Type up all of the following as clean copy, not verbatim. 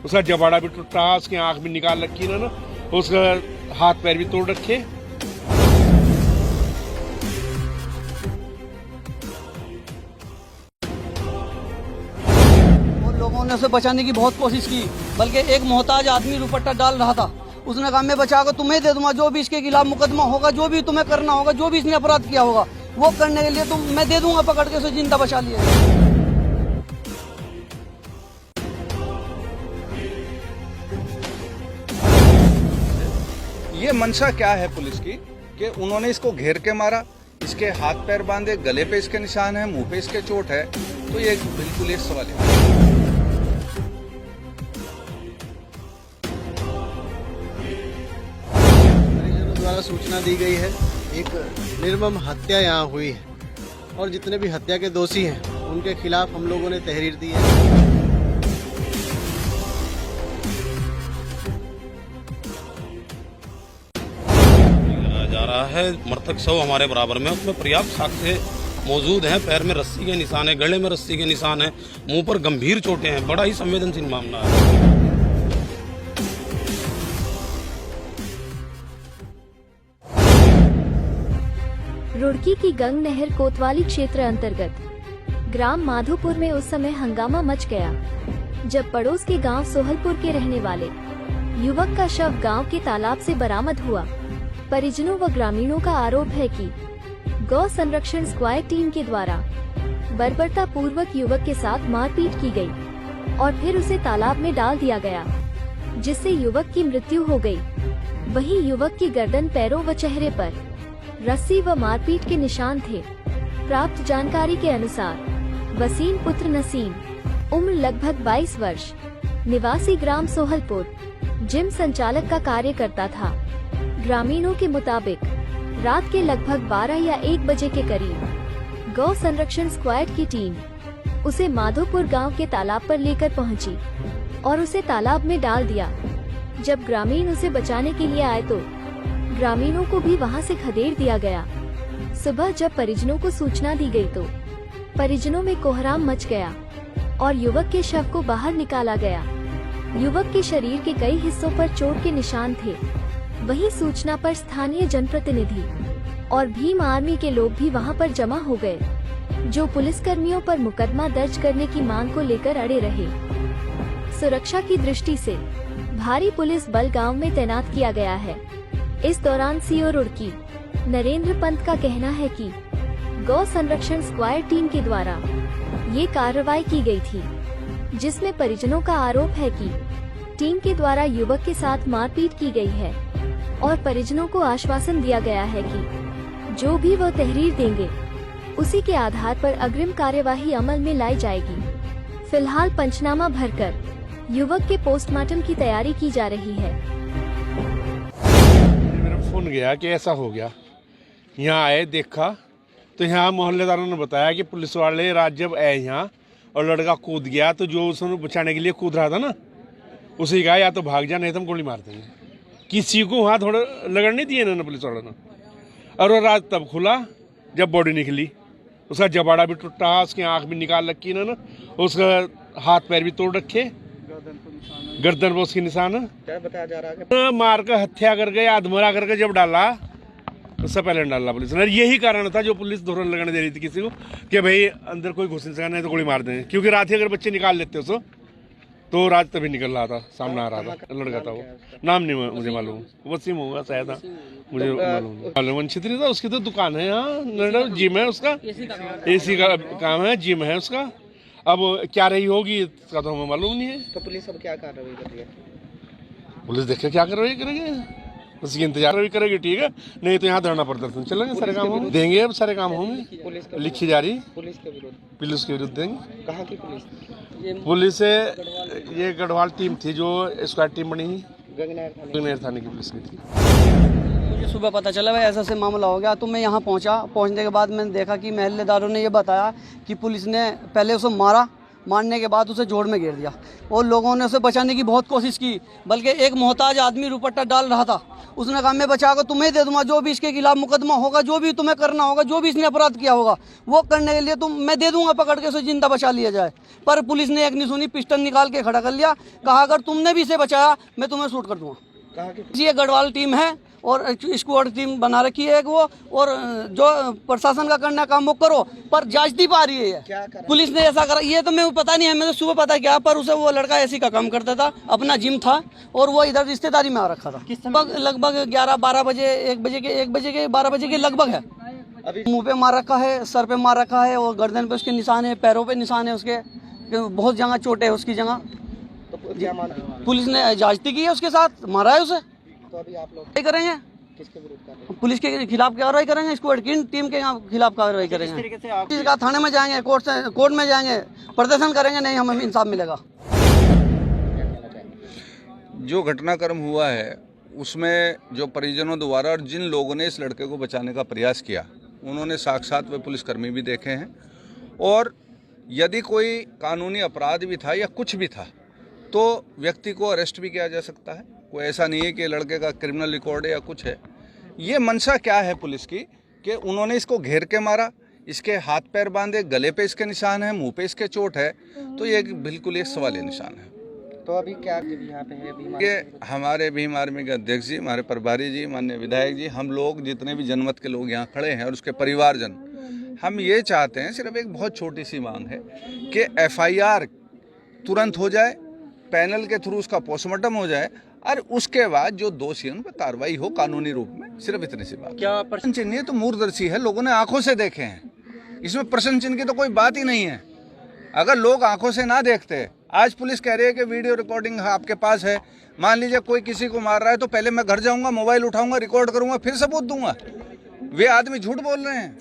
उसका जबाड़ा भी टूटा, उसकी आंख भी निकाल रखी इन्होंने, उसका हाथ पैर भी तोड़ रखे। लोगों ने उसे बचाने की बहुत कोशिश की, बल्कि एक मोहताज आदमी दुपट्टा डाल रहा था, उसने कहा मैं बचा कर तुम्हें दे दूंगा, जो भी इसके खिलाफ मुकदमा होगा, जो भी तुम्हें करना होगा, जो भी इसने अपराध किया होगा वो करने के लिए मैं दे दूंगा, पकड़ के उसे जिंदा बचा लिया। ये मंशा क्या है पुलिस की कि उन्होंने इसको घेर के मारा, इसके हाथ पैर बांधे, गले पे इसके निशान है, मुंह पे इसके चोट है, तो ये बिल्कुल एक सवाल है। द्वारा सूचना दी गई है, एक निर्मम हत्या यहाँ हुई है और जितने भी हत्या के दोषी हैं उनके खिलाफ हम लोगों ने तहरीर दी है। जा रहा है मृतक शव हमारे बराबर में, उसमें पर्याप्त साक्ष्य मौजूद हैं। पैर में रस्सी के निशान है, गले में रस्सी के निशान है, मुंह पर गंभीर चोटें हैं। बड़ा ही संवेदनशील मामला है। रुड़की की गंग नहर कोतवाली क्षेत्र अंतर्गत ग्राम माधोपुर में उस समय हंगामा मच गया जब पड़ोस के गांव सोहलपुर के रहने वाले युवक का शव गांव के तालाब से बरामद हुआ। परिजनों व ग्रामीणों का आरोप है कि गौ संरक्षण स्क्वाड टीम के द्वारा बर्बरता पूर्वक युवक के साथ मारपीट की गई और फिर उसे तालाब में डाल दिया गया, जिससे युवक की मृत्यु हो गई। वहीं युवक की गर्दन, पैरों व चेहरे पर रस्सी व मारपीट के निशान थे। प्राप्त जानकारी के अनुसार वसीम पुत्र नसीम, उम्र लगभग 22 वर्ष, निवासी ग्राम सोहलपुर, जिम संचालक का कार्य करता था। ग्रामीणों के मुताबिक रात के लगभग 12 या 1 बजे के करीब गौ संरक्षण स्क्वाड की टीम उसे माधोपुर गांव के तालाब पर लेकर पहुंची और उसे तालाब में डाल दिया। जब ग्रामीण उसे बचाने के लिए आए तो ग्रामीणों को भी वहां से खदेड़ दिया गया। सुबह जब परिजनों को सूचना दी गई तो परिजनों में कोहराम मच गया और युवक के शव को बाहर निकाला गया। युवक के शरीर के कई हिस्सों पर चोट के निशान थे। वहीं सूचना पर स्थानीय जनप्रतिनिधि और भीम आर्मी के लोग भी वहां पर जमा हो गए, जो पुलिसकर्मियों पर मुकदमा दर्ज करने की मांग को लेकर अड़े रहे। सुरक्षा की दृष्टि से भारी पुलिस बल गांव में तैनात किया गया है। इस दौरान सीओ रुड़की नरेंद्र पंत का कहना है कि गौ संरक्षण स्क्वाड टीम के द्वारा ये कार्रवाई की गई थी, जिसमें परिजनों का आरोप है कि टीम के द्वारा युवक के साथ मारपीट की गई है और परिजनों को आश्वासन दिया गया है कि जो भी वो तहरीर देंगे उसी के आधार पर अग्रिम कार्यवाही अमल में लाई जाएगी। फिलहाल पंचनामा भरकर युवक के पोस्टमार्टम की तैयारी की जा रही है। फोन गया कि ऐसा हो गया, यहाँ आए, देखा तो यहाँ मोहल्लेदारों ने बताया कि पुलिस वाले रात जब आए यहाँ और लड़का कूद गया, तो जो उसने बचाने के लिए कूद रहा था ना, उसे कहा या तो भाग जा नहीं तो हम गोली मार देंगे। किसी को वहाँ थोड़ा लगन नहीं दिए इन्होंने पुलिस वालों ने। और वो रात तब खुला जब बॉडी निकली, उसका जबाड़ा भी टूटा, उसकी आँख भी निकाल रखी इन्होंने, उसका हाथ पैर भी तोड़ रखे, गर्दन पर उसके निशान है। क्या बताया जा रहा है? मार कर हत्या करके, आधमरा करके जब डाला, उससे पहले डाला पुलिस ने। यही कारण था जो पुलिस धोरण लगाने दे रही थी किसी को कि भाई अंदर कोई घुस नहीं सका, नहीं तो गोली मार देंगे। क्योंकि रात ही अगर बच्चे निकाल लेते उसको तो रात तभी निकल रहा था, सामने आ रहा था लड़का था। वो नाम नहीं मुझे मालूम, वसीम होगा शायद, मुझे मालूम। वंशित्री था, उसकी तो दुकान है यहाँ, जिम है उसका, एसी का काम है, जिम है उसका। अब क्या रही होगी इसका तो हमें मालूम नहीं है। तो पुलिस अब क्या कार्रवाई कर रही है? पुलिस देखे क्या कार्रवाई करेगी, उसकी इंतजार भी करेगी, ठीक है। नहीं तो यहाँ धरना प्रदर्शन चलेंगे, सारे काम होंगे, देंगे। अब सारे काम होंगे, लिखी जा रही पुलिस के विरुद्ध, पुलिस के विरुद्ध देंगे। कहाँ की पुलिस? पुलिस से ये गढ़वाल टीम थी जो स्क्वाड टीम बनी, गंगनहर थाने की पुलिस की थी। मुझे सुबह पता चला भाई ऐसा से मामला हो गया, तो मैं यहाँ पहुँचा। पहुँचने के बाद मैंने देखा कि महल्लेदारों ने ये बताया कि पुलिस ने पहले उसे मारा, मारने के बाद उसे जोड़ में घेर दिया और लोगों ने उसे बचाने की बहुत कोशिश की, बल्कि एक मोहताज आदमी रुपट्टा डाल रहा था। उसने कहा मैं बचा कर तुम्हें दे दूंगा, जो भी इसके खिलाफ मुकदमा होगा, जो भी तुम्हें करना होगा, जो भी इसने अपराध किया होगा वो करने के लिए मैं दे दूंगा, पकड़ के उसे जिंदा बचा लिया जाए। पर पुलिस ने एक नहीं सुनी, पिस्टल निकाल के खड़ा कर लिया, कहा अगर तुमने भी इसे बचाया मैं तुम्हें शूट कर दूंगा। ये गढ़वाल टीम है और स्क्वाड टीम बना रखी है एक वो, और जो प्रशासन का करना काम वो करो, पर जांच नहीं पा रही है पुलिस ने ऐसा करा। ये तो मैं पता नहीं है, मैं तो सुबह पता क्या, पर उसे वो लड़का ऐसी का काम करता था, अपना जिम था और वो इधर रिश्तेदारी में आ रखा था। लगभग 11-12 बजे 1 बजे के 12 बजे के लगभग है। मुंह पे मार रखा है, सर पे मार रखा है और गर्दन पे उसके निशान है, पैरों पे निशान है उसके, बहुत जगह चोट है उसकी जगह। पुलिस ने जांच की है उसके साथ, मारा है उसे। तो अभी आप लोग क्या करेंगे? किसके विरुद्ध? पुलिस के खिलाफ कार्रवाई करेंगे, स्क्वाड की टीम के खिलाफ कार्रवाई करेंगे। किसी थाने में जाएंगे, कोर्ट में जाएंगे, प्रदर्शन करेंगे, नहीं हमें इंसाफ मिलेगा। जो घटनाक्रम हुआ है उसमें जो परिजनों द्वारा और जिन लोगों ने इस लड़के को बचाने का प्रयास किया, उन्होंने साक्षात वे पुलिसकर्मी भी देखे हैं, और यदि कोई कानूनी अपराध भी था या कुछ भी था तो व्यक्ति को अरेस्ट भी किया जा सकता है। कोई ऐसा नहीं है कि लड़के का क्रिमिनल रिकॉर्ड है या कुछ है। ये मंशा क्या है पुलिस की कि उन्होंने इसको घेर के मारा, इसके हाथ पैर बांधे, गले पे इसके निशान है, मुंह पे इसके चोट है, तो ये बिल्कुल एक सवालिया निशान है। तो अभी क्या यहाँ पे है? ये हमारे भीम आर्मी के अध्यक्ष जी, हमारे प्रभारी जी, माननीय विधायक जी, हम लोग जितने भी जनमत के लोग यहाँ खड़े हैं और उसके परिवारजन, हम ये चाहते हैं, सिर्फ एक बहुत छोटी सी मांग है कि FIR तुरंत हो जाए, पैनल के थ्रू उसका पोस्टमार्टम हो जाए और उसके बाद जो दोषी हैं उन पर कार्रवाई हो कानूनी रूप में। सिर्फ इतनी सी बात। क्या प्रश्न चिन्ह? तो मूर्धदर्शी है, लोगों ने आंखों से देखे हैं, इसमें प्रश्न चिन्ह की तो कोई बात ही नहीं है। अगर लोग आंखों से ना देखते, आज पुलिस कह रही है कि वीडियो रिकॉर्डिंग आपके पास है, मान लीजिए कोई किसी को मार रहा है तो पहले मैं घर जाऊंगा, मोबाइल उठाऊंगा, रिकॉर्ड करूंगा, फिर सबूत दूंगा। वे आदमी झूठ बोल रहे हैं,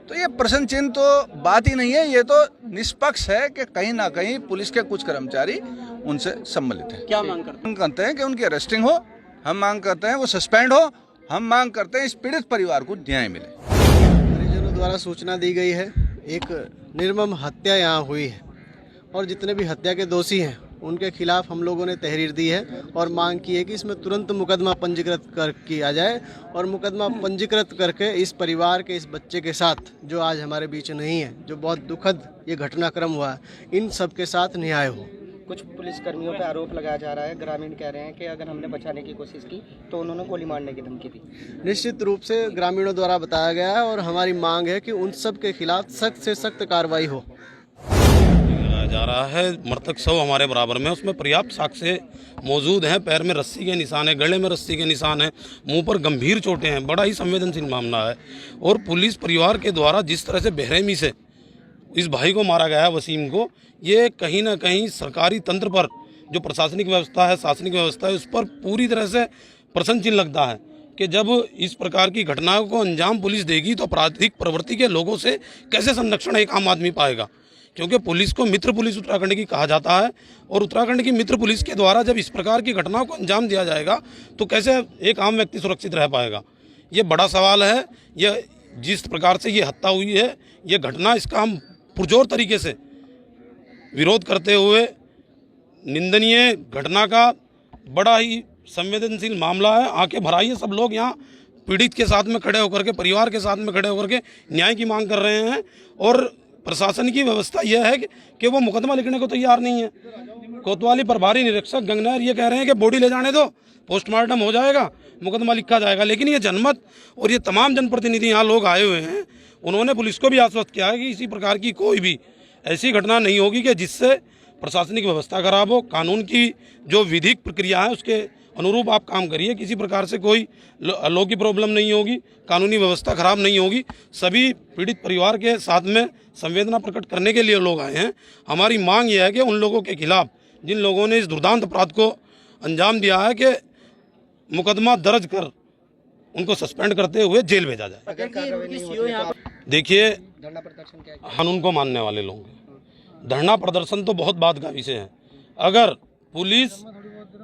तो ये प्रश्न चिन्ह तो बात ही नहीं है। ये तो निष्पक्ष है कि कहीं ना कहीं पुलिस के कुछ कर्मचारी उनसे सम्मिलित है। क्या मांग करते हैं? हम कहते हैं कि उनकी अरेस्टिंग हो, हम मांग करते हैं वो सस्पेंड हो, हम मांग करते हैं इस पीड़ित परिवार को न्याय मिले। परिजनों द्वारा सूचना दी गई है, एक निर्मम हत्या यहाँ हुई है और जितने भी हत्या के दोषी हैं उनके खिलाफ हम लोगों ने तहरीर दी है और मांग की है कि इसमें तुरंत मुकदमा पंजीकृत किया जाए और मुकदमा पंजीकृत करके इस परिवार के, इस बच्चे के साथ जो आज हमारे बीच नहीं है, जो बहुत दुखद ये घटनाक्रम हुआ है, इन सब के साथ न्याय हो। कुछ पुलिसकर्मियों पे आरोप लगाया जा रहा है, ग्रामीण कह रहे हैं कि अगर हमने बचाने की कोशिश की तो उन्होंने गोली मारने की धमकी दी। निश्चित रूप से ग्रामीणों द्वारा बताया गया है और हमारी मांग है कि उन सब के खिलाफ सख्त से सख्त कार्रवाई हो। जा रहा है मृतक शव हमारे बराबर में, उसमें पर्याप्त साक्ष्य मौजूद हैं। पैर में रस्सी के निशान है, गले में रस्सी के निशान है, मुंह पर गंभीर चोटें हैं। बड़ा ही संवेदनशील मामला है और पुलिस परिवार के द्वारा जिस तरह से बेरहमी से इस भाई को मारा गया है, वसीम को, ये कहीं ना कहीं सरकारी तंत्र पर, जो प्रशासनिक व्यवस्था है, शासनिक व्यवस्था है, उस पर पूरी तरह से प्रश्न चिन्ह लगता है कि जब इस प्रकार की घटनाओं को अंजाम पुलिस देगी तो आपराधिक प्रवृत्ति के लोगों से कैसे संरक्षण एक आम आदमी पाएगा। क्योंकि पुलिस को मित्र पुलिस उत्तराखंड की कहा जाता है और उत्तराखंड की मित्र पुलिस के द्वारा जब इस प्रकार की घटनाओं को अंजाम दिया जाएगा तो कैसे एक आम व्यक्ति सुरक्षित रह पाएगा। ये बड़ा सवाल है। यह जिस प्रकार से ये हत्या हुई है, ये घटना, इसका हम पुरजोर तरीके से विरोध करते हुए निंदनीय घटना का बड़ा ही संवेदनशील मामला है। आंखें भराइए सब लोग यहाँ पीड़ित के साथ में खड़े होकर के, परिवार के साथ में खड़े होकर के न्याय की मांग कर रहे हैं और प्रशासन की व्यवस्था यह है कि वो मुकदमा लिखने को तैयार नहीं है। कोतवाली प्रभारी निरीक्षक गंगनहर ये कह रहे हैं कि बॉडी ले जाने दो, पोस्टमार्टम हो जाएगा, मुकदमा लिखा जाएगा। लेकिन ये जनमत और ये तमाम जनप्रतिनिधि यहाँ लोग आए हुए हैं, उन्होंने पुलिस को भी आश्वस्त किया है कि इसी प्रकार की कोई भी ऐसी घटना नहीं होगी कि जिससे प्रशासनिक व्यवस्था खराब हो। कानून की जो विधिक प्रक्रिया है उसके अनुरूप आप काम करिए, किसी प्रकार से कोई लॉ की प्रॉब्लम नहीं होगी, कानूनी व्यवस्था खराब नहीं होगी। सभी पीड़ित परिवार के साथ में संवेदना प्रकट करने के लिए लोग आए हैं। हमारी मांग यह है कि उन लोगों के खिलाफ, जिन लोगों ने इस दुर्दांत अपराध को अंजाम दिया है, कि मुकदमा दर्ज कर उनको सस्पेंड करते हुए जेल भेजा जाए। देखिए, हम उनको मानने वाले लोग हैं। धरना प्रदर्शन तो बहुत बात का विषय है। अगर पुलिस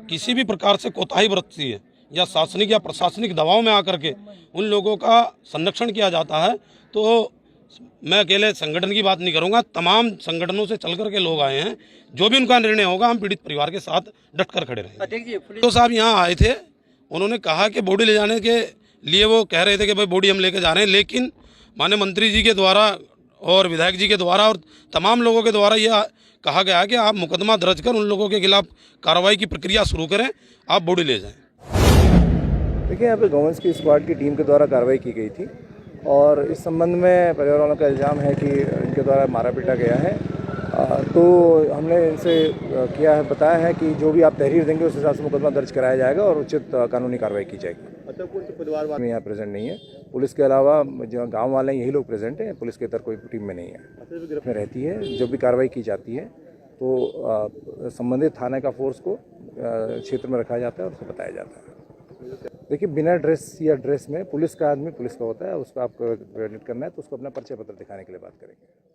किसी भी प्रकार से कोताही बरतती है या शासनिक या प्रशासनिक दबाव में आकर के उन लोगों का संरक्षण किया जाता है तो मैं अकेले संगठन की बात नहीं करूंगा, तमाम संगठनों से चल करके लोग आए हैं। जो भी उनका निर्णय होगा हम पीड़ित परिवार के साथ डट कर खड़े रहेंगे। तो साहब यहाँ आए थे, उन्होंने कहा कि बॉडी ले जाने के लिए वो कह रहे थे कि भाई बॉडी हम लेके जा रहे हैं, लेकिन माननीय मंत्री जी के द्वारा और विधायक जी के द्वारा और तमाम लोगों के द्वारा यह कहा गया है कि आप मुकदमा दर्ज कर उन लोगों के खिलाफ कार्रवाई की प्रक्रिया शुरू करें, आप बॉडी ले जाएं। देखिए, यहाँ पे गवर्नेंस की स्क्वाड की टीम के द्वारा कार्रवाई की गई थी और इस संबंध में परिवार वालों का इल्ज़ाम है कि इनके द्वारा मारा पीटा गया है। तो हमने इनसे किया है, बताया है कि जो भी आप तहरीर देंगे उस हिसाब से मुकदमा दर्ज कराया जाएगा और उचित कानूनी कार्रवाई की जाएगी। परिवार वाले यहाँ प्रेजेंट नहीं है, पुलिस के अलावा जो गांव वाले हैं यही लोग प्रेजेंट हैं, पुलिस के इधर कोई टीम में नहीं है। में रहती है, जब भी कार्रवाई की जाती है तो संबंधित थाने का फोर्स को क्षेत्र में रखा जाता है और उसको बताया जाता है। देखिए, बिना ड्रेस या ड्रेस में पुलिस का आदमी पुलिस का होता है, उसको आपको वेरिफाई करना है तो उसको अपना परिचय पत्र दिखाने के लिए बात करेंगे।